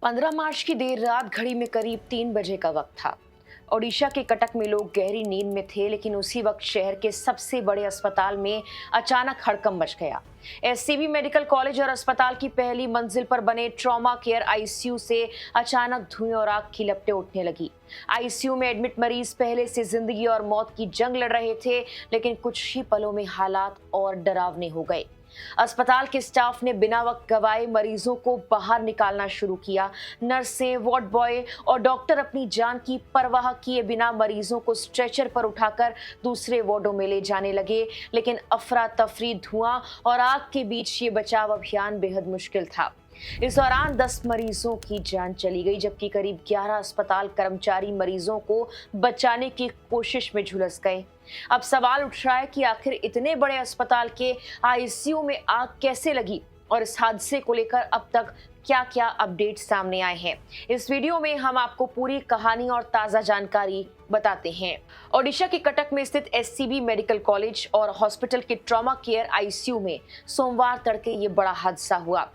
15 मार्च की देर रात घड़ी में करीब 3 बजे का वक्त था। ओडिशा के कटक में लोग गहरी नींद में थे, लेकिन उसी वक्त शहर के सबसे बड़े अस्पताल में अचानक हड़कंप मच गया। एससीबी मेडिकल कॉलेज और अस्पताल की पहली मंजिल पर बने ट्रॉमा केयर आईसीयू से अचानक धुएं और आग की लपटें उठने लगी। आईसीयू में एडमिट मरीज पहले से जिंदगी और मौत की जंग लड़ रहे थे, लेकिन कुछ ही पलों में हालात और डरावने हो गए। अस्पताल के स्टाफ ने बिना वक्त गवाए मरीजों को बाहर निकालना शुरू किया। नर्सें, वार्ड बॉय और डॉक्टर अपनी जान की परवाह किए बिना मरीजों को स्ट्रेचर पर उठाकर दूसरे वार्डों में ले जाने लगे, लेकिन अफरा तफरी, धुआं और आग के बीच ये बचाव अभियान बेहद मुश्किल था। इस दौरान 10 मरीजों की जान चली गई, जबकि करीब 11 अस्पताल कर्मचारी मरीजों को बचाने की कोशिश में झुलस गए। अब सवाल उठ रहा है कि आखिर इतने बड़े अस्पताल के आईसीयू में आग कैसे लगी और इस हादसे को लेकर अब तक क्या-क्या अपडेट सामने आए हैं। इस वीडियो में हम आपको पूरी कहानी और ताजा जानकारी बताते हैं। ओडिशा के कटक में स्थित एससीबी मेडिकल कॉलेज और हॉस्पिटल के ट्रॉमा केयर आईसीयू में सोमवार तड़के ये बड़ा हादसा हुआ।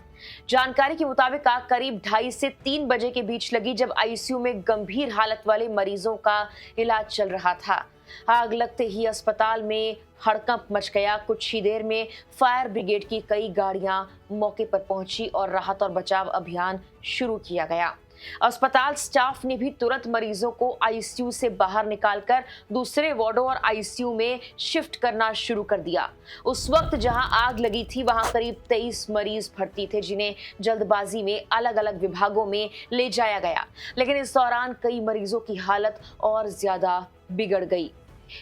जानकारी के मुताबिक आग करीब 2:30 से 3 बजे के बीच लगी, जब आईसीयू में गंभीर हालत वाले मरीजों का इलाज चल रहा था। आग लगते ही अस्पताल में हड़कंप मच गया। कुछ ही देर में फायर ब्रिगेड की कई गाड़ियां मौके पर पहुंची और राहत और बचाव अभियान शुरू किया गया। अस्पताल स्टाफ ने भी तुरंत मरीजों को आईसीयू से बाहर निकालकर दूसरे वार्डों और आईसीयू में शिफ्ट करना शुरू कर दिया। उस वक्त जहां आग लगी थी वहां करीब 23 मरीज भर्ती थे, जिन्हें जल्दबाजी में अलग अलग विभागों में ले जाया गया, लेकिन इस दौरान कई मरीजों की हालत और ज्यादा बिगड़ गई।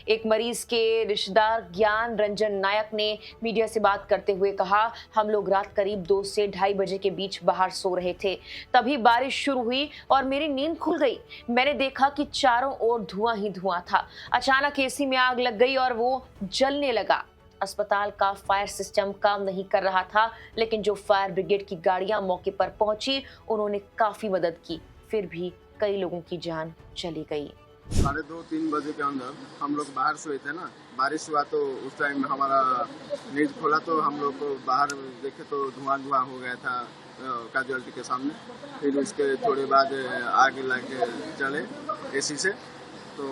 एक मरीज के रिश्तेदार ज्ञान रंजन नायक ने मीडिया से बात करते हुए कहा, हम लोग रात करीब 2 से 2:30 बजे के बीच बाहर सो रहे थे। तभी बारिश शुरू हुई और मेरी नींद खुल गई। मैंने देखा कि चारों ओर धुआं ही धुआं था। अचानक एसी में आग लग गई और वो जलने लगा। अस्पताल का फायर सिस्टम काम नहीं कर रहा था, लेकिन जो फायर ब्रिगेड की गाड़ियां मौके पर पहुंची उन्होंने काफी मदद की। फिर भी कई लोगों की जान चली गई। 2:30-3 बजे के अंदर हम लोग बाहर सोए थे ना, बारिश हुआ तो उस टाइम हमारा नींद खोला तो हम लोग को बाहर देखे तो धुआं हो गया था कैजुअल्टी के सामने। फिर उसके थोड़े बाद आग लग चले एसी से, तो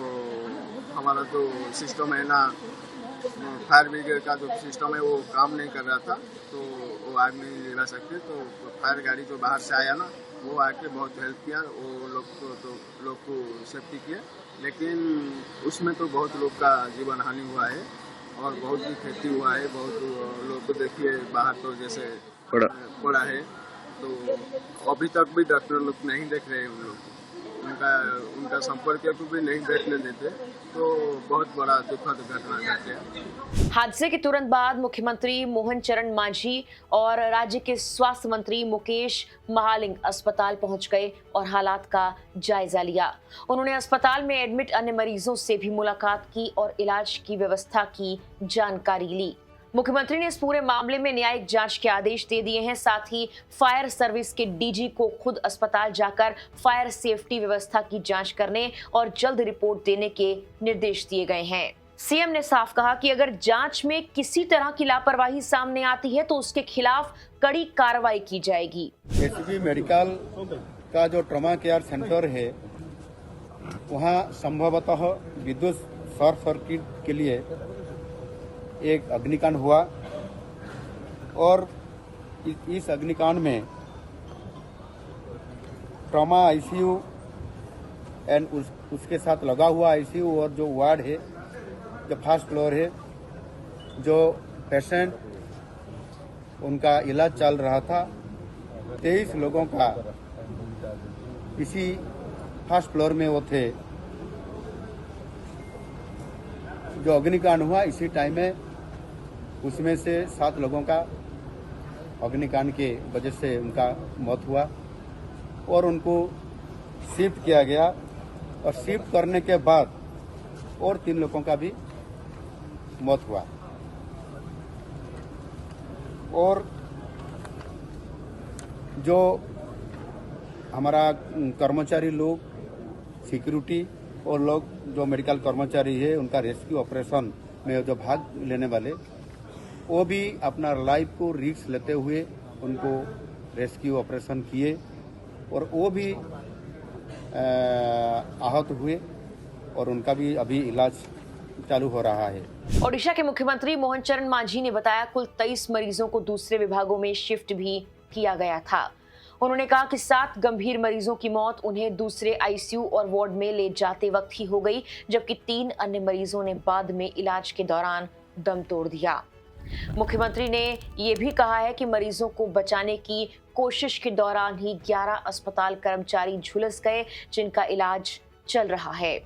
हमारा जो सिस्टम है ना, फायर ब्रिगेड का जो सिस्टम है वो काम नहीं कर रहा था, तो वो आग नहीं लगा सकते। तो फायर गाड़ी जो बाहर से आया ना, वो आके बहुत हेल्प किया, वो लोग को सेफ्टी किए, लेकिन उसमें तो बहुत लोग का जीवन हानि हुआ है और बहुत भी क्षति हुआ है। बहुत लोग को देखिए बाहर तो जैसे पड़ा है, तो अभी तक भी डॉक्टर लोग नहीं देख रहे हैं उन लोग को, उनका संपर्क को भी नहीं देखने देते, तो बहुत बड़ा दुखद घटना घट गया। हादसे के तुरंत बाद मुख्यमंत्री मोहन चरण मांझी और राज्य के स्वास्थ्य मंत्री मुकेश महालिंग अस्पताल पहुंच गए और हालात का जायजा लिया। उन्होंने अस्पताल में एडमिट अन्य मरीजों से भी मुलाकात की और इलाज की व्यवस्था की जानकारी ली। मुख्यमंत्री ने इस पूरे मामले में न्यायिक जांच के आदेश दे दिए हैं। साथ ही फायर सर्विस के डीजी को खुद अस्पताल जाकर फायर सेफ्टी व्यवस्था की जांच करने और जल्द रिपोर्ट देने के निर्देश दिए गए हैं। सीएम ने साफ कहा कि अगर जांच में किसी तरह की लापरवाही सामने आती है तो उसके खिलाफ कड़ी कार्रवाई की जाएगी। एससीबी मेडिकल का जो ट्रॉमा केयर सेंटर है, वहां संभवतः विद्युत शॉर्ट सर्किट के लिए एक अग्निकांड हुआ और इस अग्निकांड में ट्रॉमा आईसीयू एंड उसके साथ लगा हुआ आईसीयू और जो वार्ड है, जो फर्स्ट फ्लोर है, जो पेशेंट उनका इलाज चल रहा था, 23 लोगों का इसी फर्स्ट फ्लोर में वो थे। जो अग्निकांड हुआ इसी टाइम में, उसमें से 7 लोगों का अग्निकांड के वजह से उनका मौत हुआ और उनको शिफ्ट किया गया और शिफ्ट करने के बाद और 3 लोगों का भी मौत हुआ। और जो हमारा कर्मचारी लोग, सिक्योरिटी और लोग जो मेडिकल कर्मचारी है, उनका रेस्क्यू ऑपरेशन में जो भाग लेने वाले, वो भी अपना लाइफ को रिस्क लेते हुए उनको रेस्क्यू ऑपरेशन किए और वो भी आहत हुए और उनका भी अभी इलाज चालू हो रहा है। ओडिशा के मुख्यमंत्री मोहन चरण मांझी ने बताया कुल 23 मरीजों को दूसरे विभागों में शिफ्ट भी किया गया था। उन्होंने कहा कि 7 गंभीर मरीजों की मौत उन्हें दूसरे आईसीयू और वार्ड में ले जाते वक्त ही हो गई, जबकि 3 अन्य मरीजों ने बाद में इलाज के दौरान दम तोड़ दिया। मुख्यमंत्री ने यह भी कहा है कि मरीजों को बचाने की कोशिश के दौरान ही 11 अस्पताल कर्मचारी झुलस गए, जिनका इलाज चल रहा है।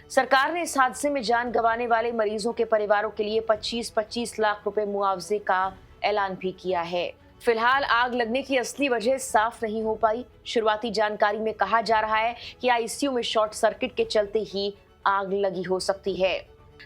सरकार ने इस हादसे में जान गंवाने वाले मरीजों के परिवारों के लिए 25-25 लाख रुपए मुआवजे का ऐलान भी किया है। फिलहाल आग लगने की असली वजह साफ नहीं हो पाई। शुरुआती जानकारी में कहा जा रहा है कि आईसीयू में शॉर्ट सर्किट के चलते ही आग लगी हो सकती है।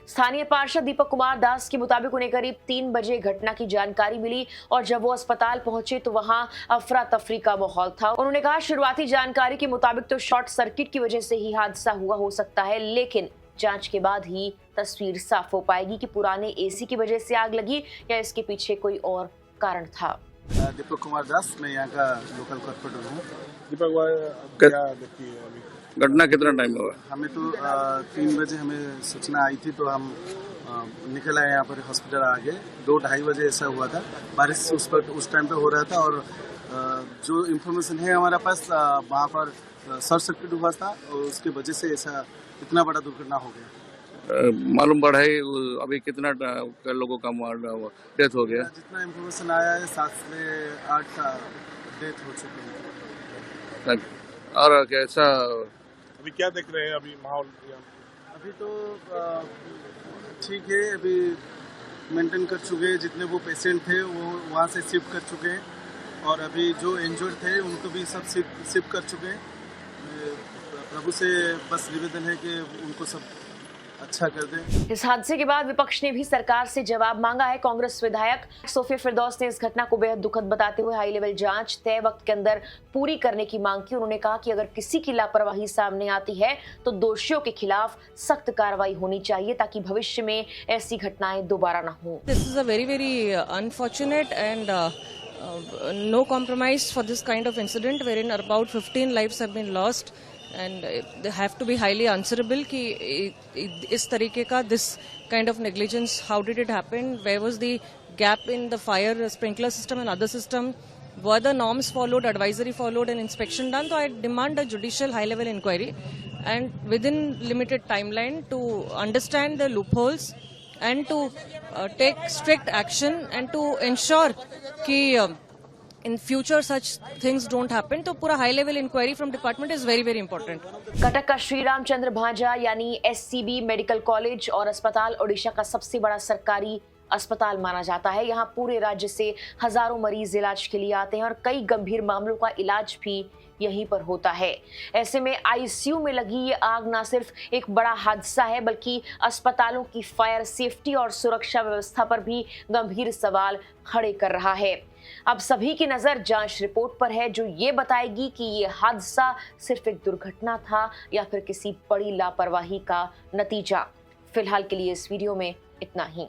स्थानीय पार्षद दीपक कुमार दास के मुताबिक उन्हें करीब 3 बजे घटना की जानकारी मिली और जब वो अस्पताल पहुंचे तो वहां अफरा तफरी का माहौल था। उन्होंने कहा शुरुआती जानकारी के मुताबिक तो शॉर्ट सर्किट की वजह से ही हादसा हुआ हो सकता है, लेकिन जांच के बाद ही तस्वीर साफ हो पाएगी कि पुराने एसी की वजह से आग लगी या इसके पीछे कोई और कारण था। दीपक कुमार दास, मैं यहाँ का लोकल कॉर्पोरेटर हूँ। दीपक, क्या देखिए अभी घटना कितना टाइम हुआ? हमें तो 3 बजे हमें सूचना आई थी तो हम निकल आए यहाँ पर हॉस्पिटल आगे। 2-2:30 बजे ऐसा हुआ था। बारिश उस टाइम पे हो रहा था और जो इन्फॉर्मेशन है हमारे पास वहाँ पर शॉर्ट सर्किट हुआ था और उसके वजह से ऐसा इतना बड़ा दुर्घटना हो गया। मालूम पड़ा है अभी कितना लोगों का डेथ हो गया? जितना इन्फॉर्मेशन आया है 7 से 8 का डेथ हो चुके हैं। और कैसा अभी क्या देख रहे हैं अभी माहौल? अभी तो ठीक है, अभी मेंटेन कर चुके हैं। जितने वो पेशेंट थे वो वहाँ से शिफ्ट कर चुके हैं और अभी जो इंजर्ड थे उनको भी सब शिफ्ट कर चुके हैं। प्रभु से बस निवेदन है कि उनको सब अच्छा कर दें। इस हादसे के बाद विपक्ष ने भी सरकार से जवाब मांगा है। कांग्रेस विधायक सोफिया फिरदौस ने इस घटना को बेहद दुखद बताते हुए हाई लेवल जांच तय वक्त के अंदर पूरी करने की मांग की। उन्होंने कहा कि अगर किसी की लापरवाही सामने आती है तो दोषियों के खिलाफ सख्त कार्रवाई होनी चाहिए ताकि भविष्य में ऐसी घटनाएं दोबारा न हो। This is a very unfortunate and no compromise for this kind of incident wherein about 15 lives have been lost and they have to be highly answerable कि इस तरीके का this kind of negligence, how did it happen, where was the gap in the fire sprinkler system and other system, were the norms followed, advisory followed and inspection done. So I demand a judicial high level inquiry and within limited timeline to understand the loopholes and to take strict action and to ensure कि in future such things don't happen. तो पूरा high level inquiry from department is very very important. Cuttack का श्री रामचंद्र भांजा यानी SCB medical college और अस्पताल ओडिशा का सबसे बड़ा सरकारी अस्पताल माना जाता है। यहाँ पूरे राज्य से हजारों मरीज इलाज के लिए आते हैं और कई गंभीर मामलों का इलाज भी यहीं पर होता है। ऐसे में आईसीयू में लगी ये आग न सिर्फ एक बड़ा हादसा है बल्कि अस्पतालों की फायर सेफ्टी और सुरक्षा व्यवस्था पर भी गंभीर सवाल खड़े कर रहा है। अब सभी की नजर जांच रिपोर्ट पर है जो ये बताएगी कि ये हादसा सिर्फ एक दुर्घटना था या फिर किसी बड़ी लापरवाही का नतीजा। फिलहाल के लिए इस वीडियो में इतना ही।